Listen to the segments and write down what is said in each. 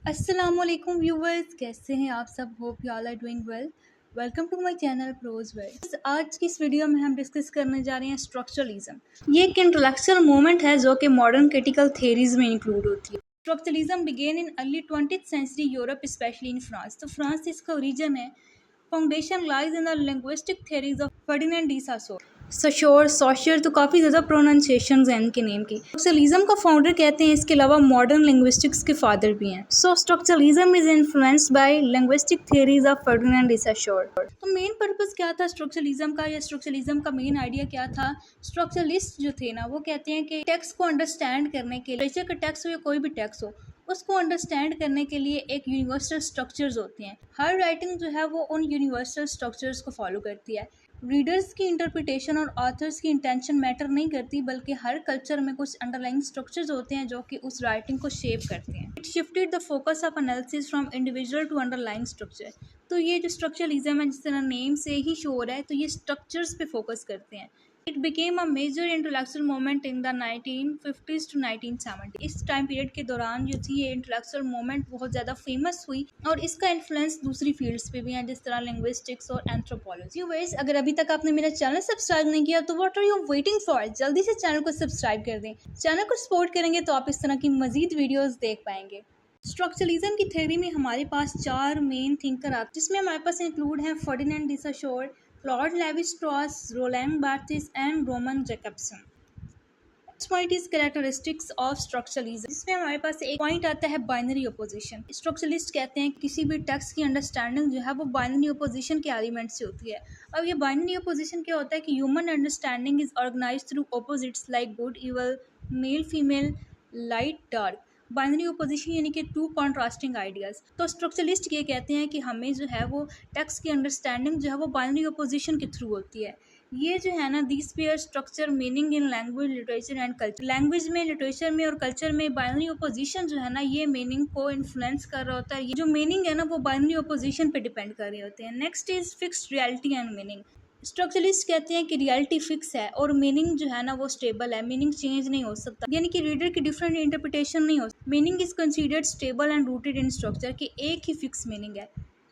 अस्सलामुअलैकुम व्यूवर्स, कैसे हैं आप सब। Hope you all are doing well. Welcome to my channel prose well. आज की इस वीडियो में हम डिस्कस करने जा रहे हैं स्ट्रक्चरलिज्म। ये एक इंटेलेक्चुअल मूवमेंट है जो कि मॉडर्न क्रिटिकल थेरीज में इंक्लूड होती है। Structuralism began in early 20th century Europe, specially in France. तो फ्रांस इसका ओरिजिन है। Foundation lies in the linguistic theories of Ferdinand de Saussure. Saussure तो काफ़ी ज़्यादा प्रोनाउंसिएशंस हैं इनके नेम की। स्ट्रक्चरलिज्म का फाउंडर कहते हैं, इसके अलावा मॉडर्न लिंग्विस्टिक्स के फादर भी हैं। So structuralism is influenced by linguistic theories of Ferdinand de Saussure. तो मेन पर्पस क्या था स्ट्रक्चरलिज्म का, या स्ट्रक्चरलिज्म का मेन आइडिया क्या था। स्ट्रक्चरलिस्ट जो थे ना, वो कहते हैं कि टेक्स्ट को अंडरस्टैंड करने के लिए, लिटरेचर का टेक्स्ट हो या कोई भी टेक्स्ट हो, उसको अंडरस्टैंड करने के लिए एक यूनिवर्सल स्ट्रक्चर्स होते हैं। हर राइटिंग जो है वो उन यूनिवर्सल स्ट्रक्चर्स को फॉलो करती है। रीडर्स की इंटरप्रिटेशन और ऑथर्स की इंटेंशन मैटर नहीं करती, बल्कि हर कल्चर में कुछ अंडरलाइंग स्ट्रक्चर्स होते हैं जो कि उस राइटिंग को शेप करते हैं। It shifted the focus of analysis from individual to underlying structure. तो ये जो स्ट्रक्चरलिज्म है, जिस तरह नेम से ही शो हो रहा है, तो ये स्ट्रक्चर्स पे फोकस करते हैं। It became a major intellectual movement in the 1950s to 1970। इस टाइम पीरियड के दौरान जो थी ये इंटेलेक्चुअल मूवमेंट बहुत ज़्यादा फेमस हुई, और इसका इन्फ्लुएंस दूसरी फील्ड्स पे भी हैं, जिस तरह लिंग्विस्टिक्स और एंथ्रोपोलॉजी। व्यूअर्स, अगर अभी तक आपने मेरा चैनल सब्सक्राइब नहीं किया तो what are you waiting for, जल्दी से चैनल को सब्सक्राइब कर दें। चैनल को सपोर्ट करेंगे तो आप इस तरह की मजीद वीडियोज़ देख पाएंगे। स्ट्रक्चरलिज्म की थ्योरी में हमारे पास चार मेन थिंकर आते हैं, जिसमें हमारे पास इंक्लूड हैं Ferdinand de Saussure, Claude Levi Strauss, Roland Barthes and Roman Jakobson. Next point is characteristics of structuralism, जिसमें हमारे पास एक पॉइंट आता है बाइनरी अपोजिशन। स्ट्रक्चरलिस्ट कहते हैं किसी भी टेक्स्ट की अंडरस्टैंडिंग जो है वो बाइनरी अपोजिशन के एलिमेंट से होती है। अब ये बाइनरी अपोजिशन क्या होता है कि human understanding is organised through opposites like good evil, male female, light dark. Binary opposition यानी कि टू कॉन्ट्रास्टिंग आइडियाज़। तो स्ट्रक्चरलिस्ट ये कहते हैं कि हमें जो है वो टेक्स्ट की अंडरस्टैंडिंग जो है वो बाइनरी ओपोजिशन के थ्रू होती है। ये जो है ना, this pair structure meaning in language, literature and culture. Language में, लिटरेचर में और कल्चर में बाइनरी ओपोजिशन जो है ना, ये मीनिंग को इन्फ्लुएंस कर रहा होता है। ये जो मीनिंग है ना, वो बाइनरी ओपोजिशन पे डिपेंड कर रहे होते हैं। Next is fixed reality and meaning. Structuralist कहते हैं कि रियलिटी फिक्स है और मीनिंग जो है ना वो स्टेबल है, मीनिंग चेंज नहीं हो सकता, यानी कि रीडर की डिफरेंट इंटरप्रिटेशन नहीं हो सकती। Meaning is considered stable and rooted in structure, कि एक ही फिक्स मीनिंग है।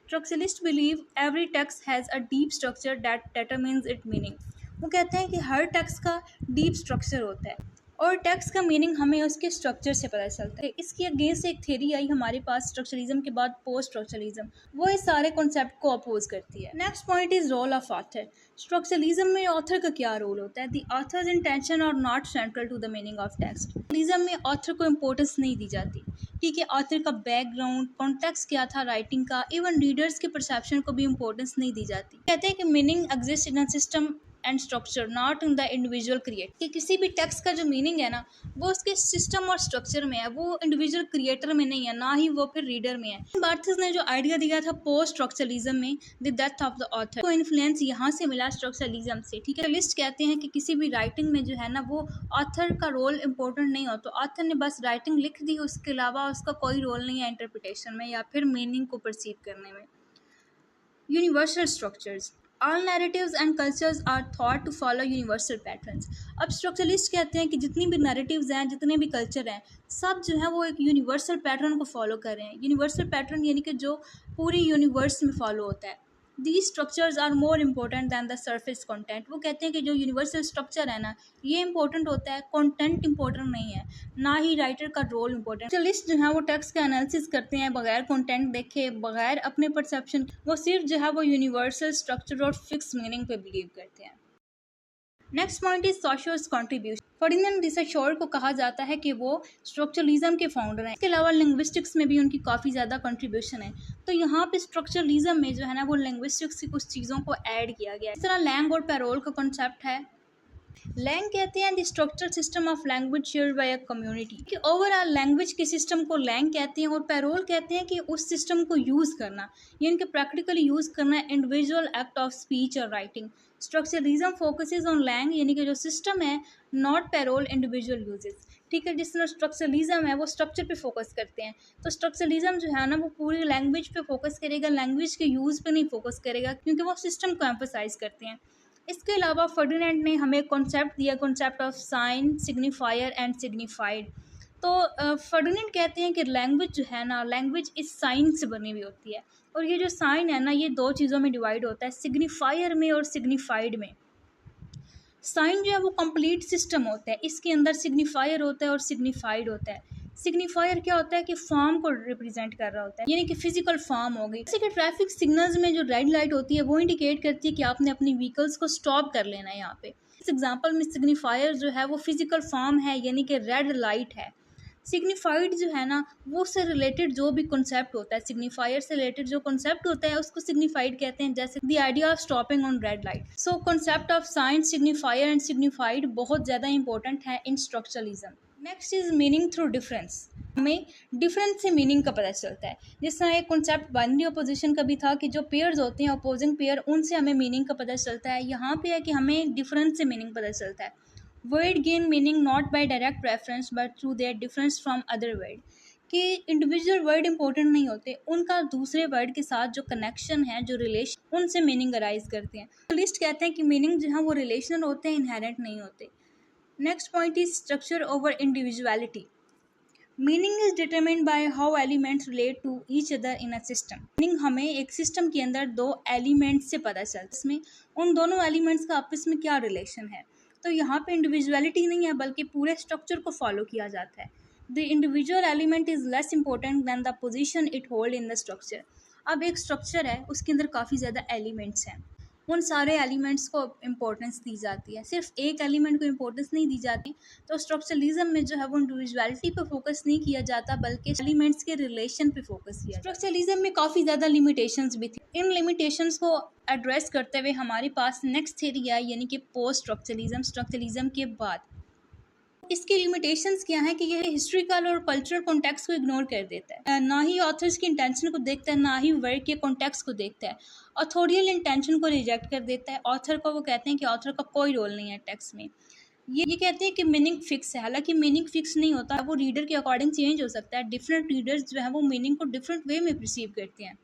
Structuralist believe every text has a deep structure that determines it meaning. वो कहते हैं कि हर टेक्स्ट का डीप स्ट्रक्चर होता है और टेक्स्ट का मीनिंग हमें उसके स्ट्रक्चर से पता चलता है। इसकी अगेंस्ट एक थ्योरी आई हमारे पास स्ट्रक्चरलिज्म के बाद, पोस्ट स्ट्रक्चरलिज्म। वो इस सारे कॉन्सेप्ट को अपोज करती है। Next point is role of author. Structuralism में ऑथर का क्या रोल होता है। The author's intention are not central to the meaning of text. Structuralism में ऑथर को इंपॉर्टेंस नहीं दी जाती। ठीक है, ऑथर का बैकग्राउंड, कॉन्टेक्स्ट क्या था राइटिंग का, इवन रीडर्स के परसेप्शन को भी इंपॉर्टेंस नहीं दी जाती। कहते हैं कि meaning exist in a system and structure, not in the individual create. कि किसी भी टेक्स्ट का जो मीनिंग है ना, वो उसके सिस्टम और स्ट्रक्चर में है, वो इंडिविजुअल क्रिएटर में नहीं है, ना ही वो फिर रीडर में है। बार्थेस ने जो आइडिया दिया था पोस्ट स्ट्रक्चरलिज्म में, the death of the author, को इन्फ्लुएंस यहाँ से मिला स्ट्रक्चरलिज्म से। ठीक है, लिस्ट कहते हैं कि किसी भी राइटिंग में जो है ना, वो ऑथर का रोल इंपॉर्टेंट नहीं हो, तो ऑथर ने बस राइटिंग लिख दी, उसके अलावा उसका कोई रोल नहीं है इंटरप्रिटेशन में या फिर मीनिंग को परसीव करने में। Universal structures. All narratives and cultures are thought to follow universal patterns। अब स्ट्रक्चरलिस्ट कहते हैं कि जितनी भी नैरेटिव्स हैं, जितने भी कल्चर हैं, सब जो है वो एक यूनिवर्सल पैटर्न को फॉलो कर रहे हैं। यूनिवर्सल पैटर्न यानी कि जो पूरी यूनिवर्स में फॉलो होता है। These structures are more important than the surface content। वो कहते हैं कि जो यूनिवर्सल स्ट्रक्चर है ना, ये इंपॉर्टेंट होता है, कंटेंट इंपॉर्टेंट नहीं है, ना ही राइटर का रोल इंपॉर्टेंट। स्ट्रक्चरलिस्ट जो है वो टेक्स्ट का एनालिसिस करते हैं बगैर कंटेंट देखे, बगैर अपने परसेप्शन, वो सिर्फ जो है वो यूनिवर्सल स्ट्रक्चर और फिक्स मीनिंग पे बिलीव करते हैं। Next point is Saussure's contribution. Ferdinand de Saussure को कहा जाता है कि वो स्ट्रक्चरलिज्म के फाउंडर हैं। इसके अलावा लिंग्विस्टिक्स में भी उनकी काफ़ी ज़्यादा कंट्रीब्यूशन है। तो यहाँ पे स्ट्रक्चरलिज्म में जो है ना, वो लिंग्विस्टिक्स की कुछ चीज़ों को ऐड किया गया है। इस तरह लैंग और पैरोल का कॉन्सेप्ट है। लैंग कहते हैं the structure system of language shared by a community, कि ओवरऑल लैंग्वेज के सिस्टम को लैंग कहते हैं। और पैरोल कहते हैं कि उस सिस्टम को यूज़ करना, यानी कि प्रैक्टिकली यूज़ करना, इंडिविजुअल एक्ट ऑफ स्पीच और राइटिंग। स्ट्रक्चरलिज्म फोकसेस ऑन लैंग यानी कि जो सिस्टम है, नॉट पैरोल इंडिविजुअल यूजेस। ठीक है, जिस तरह स्ट्रक्चरलिज्म है वो स्ट्रक्चर पे फोकस करते हैं, तो स्ट्रक्चरलिज्म जो है ना, वो पूरी लैंग्वेज पे फोकस करेगा, लैंग्वेज के यूज़ पे नहीं फोकस करेगा, क्योंकि वो सिस्टम को एम्फोसाइज करते हैं। इसके अलावा फर्डिनेंड ने हमें कॉन्सेप्ट दिया, concept of sign, signifier and signified. तो फर्डिनेंड कहते हैं कि लैंग्वेज जो है ना, लैंग्वेज इस साइन से बनी हुई होती है, और ये जो साइन है ना, ये दो चीज़ों में डिवाइड होता है, सिग्निफायर में और सिग्निफाइड में। साइन जो है वो कंप्लीट सिस्टम होता है, इसके अंदर सिग्निफायर होता है और सिग्निफाइड होता है। सिग्निफायर क्या होता है कि फॉर्म को रिप्रेजेंट कर रहा होता है, यानी कि फिजिकल फॉर्म हो गई। जैसे कि ट्रैफिक सिग्नल्स में जो रेड लाइट होती है वो इंडिकेट करती है कि आपने अपनी व्हीकल्स को स्टॉप कर लेना है। यहाँ पे इस एग्जांपल में सिग्निफायर जो है वो फिजिकल फॉर्म है, यानी कि रेड लाइट है। सिग्निफाइड जो है ना, वो से रिलेटेड जो भी कॉन्सेप्ट होता है, सिग्निफायर से रिलेटेड जो कॉन्सेप्ट होता है उसको सिग्निफाइड कहते हैं, जैसे the idea of stopping on red light. So concept of sign, signifier and signified बहुत ज़्यादा इंपॉर्टेंट है in structuralism. Next is meaning through difference. हमें डिफरेंस से मीनिंग का पता चलता है। जिस तरह एक कॉन्सेप्ट बाइनरी अपोजिशन का भी था कि जो पेयर्स होते हैं अपोजिंग पेयर, उनसे हमें मीनिंग का पता चलता है। यहाँ पे है कि हमें डिफरेंस से मीनिंग पता चलता है। Word gain meaning not by direct preference but through their difference from other word. कि इंडिविजुअल वर्ड इंपॉर्टेंट नहीं होते, उनका दूसरे वर्ड के साथ जो कनेक्शन है, जो रिलेशन, उनसे मीनिंग अराइज करते हैं। लिस्ट कहते हैं कि मीनिंग जो है वो रिलेशनल होते हैं, इनहेरेंट नहीं होते। Next point is structure over individuality. Meaning is determined by how elements relate to each other in a system. Meaning हमें एक सिस्टम के अंदर दो एलिमेंट्स से पता चलता है, इसमें उन दोनों एलिमेंट्स का आपस में क्या रिलेशन है। तो यहाँ पे इंडिविजुअलिटी नहीं है, बल्कि पूरे स्ट्रक्चर को फॉलो किया जाता है। The individual element is less important than the position it hold in the structure. अब एक स्ट्रक्चर है, उसके अंदर काफ़ी ज़्यादा एलिमेंट्स हैं, उन सारे एलिमेंट्स को इम्पोर्टेंस दी जाती है, सिर्फ एक एलिमेंट को इम्पोर्टेंस नहीं दी जाती। तो स्ट्रक्चरलिज्म में जो है वो इंडिविजुअलिटी पे फोकस नहीं किया जाता, बल्कि एलिमेंट्स के रिलेशन पे फोकस किया जाता है। स्ट्रक्चरलिज्म में काफ़ी ज़्यादा लिमिटेशंस भी थी। इन लिमिटेशंस को एड्रेस करते हुए हमारे पास नेक्स्ट थ्योरी है, यानी कि पोस्ट स्ट्रक्चरलिज्म, स्ट्रक्चरलिज्म के बाद। इसकी लिमिटेशंस क्या है कि यह हिस्ट्रिकल और कल्चरल कॉन्टेक्स्ट को इग्नोर कर देता है, ना ही ऑथर्स की इंटेंशन को देखता है, ना ही वर्क के कॉन्टेक्स्ट को देखता है। ऑथोरियल इंटेंशन को रिजेक्ट कर देता है। ऑथर को वो कहते हैं कि ऑथर का कोई रोल नहीं है टेक्स्ट में। ये कहते हैं कि मीनिंग फिक्स है, हालांकि मीनिंग फिक्स नहीं होता, वो रीडर के अकॉर्डिंग चेंज हो सकता है। डिफरेंट रीडर्स जो है वो मीनिंग को डिफरेंट वे में परसीव करते हैं।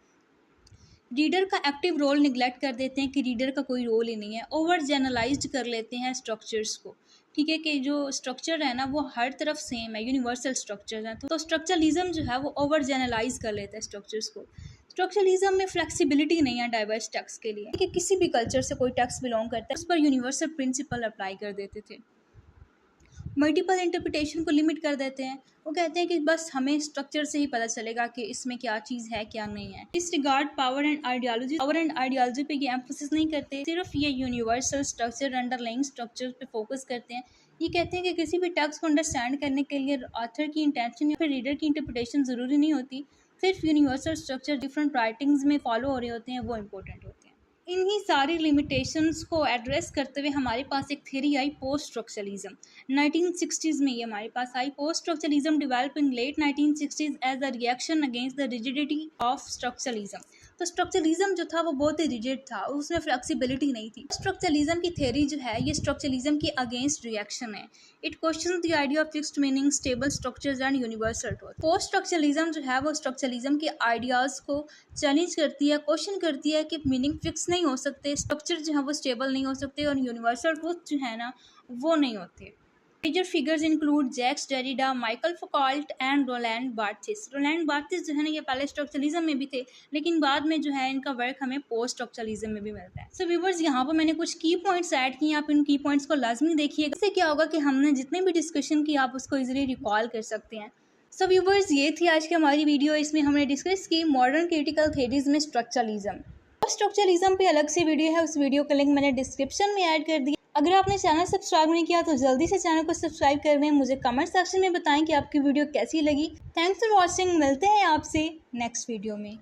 रीडर का एक्टिव रोल निगलेक्ट कर देते हैं कि रीडर का कोई रोल ही नहीं है। ओवर जनरलाइज्ड कर लेते हैं स्ट्रक्चर्स को, ठीक है, कि जो स्ट्रक्चर है ना वो हर तरफ सेम है, यूनिवर्सल स्ट्रक्चर है। तो स्ट्रक्चरलिज्म जो है वो ओवर जनरलाइज कर लेता है स्ट्रक्चर्स को। स्ट्रक्चरलिज्म में फ्लेक्सिबिलिटी नहीं है डाइवर्स टेक्स्ट के लिए, कि किसी भी कल्चर से कोई टेक्स्ट बिलोंग करता है उस पर यूनिवर्सल प्रिंसिपल अप्लाई कर देते थे। मल्टीपल इंटरप्रिटेशन को लिमिट कर देते हैं। वो कहते हैं कि बस हमें स्ट्रक्चर से ही पता चलेगा कि इसमें क्या चीज़ है क्या नहीं है। इस रिगार्ड पावर एंड आइडियोलॉजी पे ये एम्फोसिस नहीं करते, सिर्फ ये यूनिवर्सल स्ट्रक्चर, अंडरलाइंग स्ट्रक्चर पे फोकस करते हैं। ये कहते हैं कि किसी भी टेक्स्ट को अंडरस्टैंड करने के लिए ऑथर की इंटेंशन या फिर रीडर की इंटरप्रिटेशन ज़रूरी नहीं होती, सिर्फ यूनिवर्सल स्ट्रक्चर डिफरेंट राइटिंग्स में फॉलो हो रहे होते हैं, वो इंपॉर्टेंट होते हैं। इन्हीं सारी लिमिटेशंस को एड्रेस करते हुए हमारे पास एक थ्योरी आई, पोस्ट स्ट्रक्चरलिज्म। 1960s में ये हमारे पास आई। Post structuralism develop in late 1960s as a reaction against the rigidity of structuralism. तो स्ट्रक्चरलिज्म जो था वो बहुत ही रिजिड था, उसमें फ्लेक्सिबिलिटी नहीं थी। स्ट्रक्चरलिज्म की थ्योरी जो है ये स्ट्रक्चरलिज्म के अगेंस्ट रिएक्शन है। It questions the idea of fixed meaning, stable structures and universal truth. Post structuralism जो है वो स्ट्रक्चरलिज्म के आइडियाज़ को चैलेंज करती है, क्वेश्चन करती है कि मीनिंग फिक्स नहीं हो सकते, स्ट्रक्चर जो है वो स्टेबल नहीं हो सकते, और यूनिवर्सल ट्रूथ जो है ना वो नहीं होते। Major figures include Jacques Derrida, Michael Foucault and Roland Barthes. Roland Barthes जो है ना ये पहले स्ट्रक्चरलिज्म में भी थे, लेकिन बाद में जो है इनका वर्क हमें पोस्ट स्ट्रक्चरलिज्म में भी मिलता है। सो व्यूअर्स, यहाँ पर मैंने कुछ की पॉइंट्स ऐड किए, आप इन की पॉइंट्स को लाजमी देखिएगा। इससे क्या होगा कि हमने जितने भी डिस्कशन की आप उसको इजीली रिकॉल कर सकते हैं। सो व्यूअर्स, ये थी आज की हमारी वीडियो। इसमें हमने डिस्कस की मॉडर्न क्रिटिकल थ्योरीज में स्ट्रक्चरलिज्म। स्ट्रक्चरलिज्म पे अलग से वीडियो है, उस वीडियो का लिंक मैंने डिस्क्रिप्शन में ऐड कर दिया। अगर आपने चैनल सब्सक्राइब नहीं किया तो जल्दी से चैनल को सब्सक्राइब कर दें। मुझे कमेंट सेक्शन में बताएं कि आपकी वीडियो कैसी लगी। Thanks for watching. मिलते हैं आपसे नेक्स्ट वीडियो में।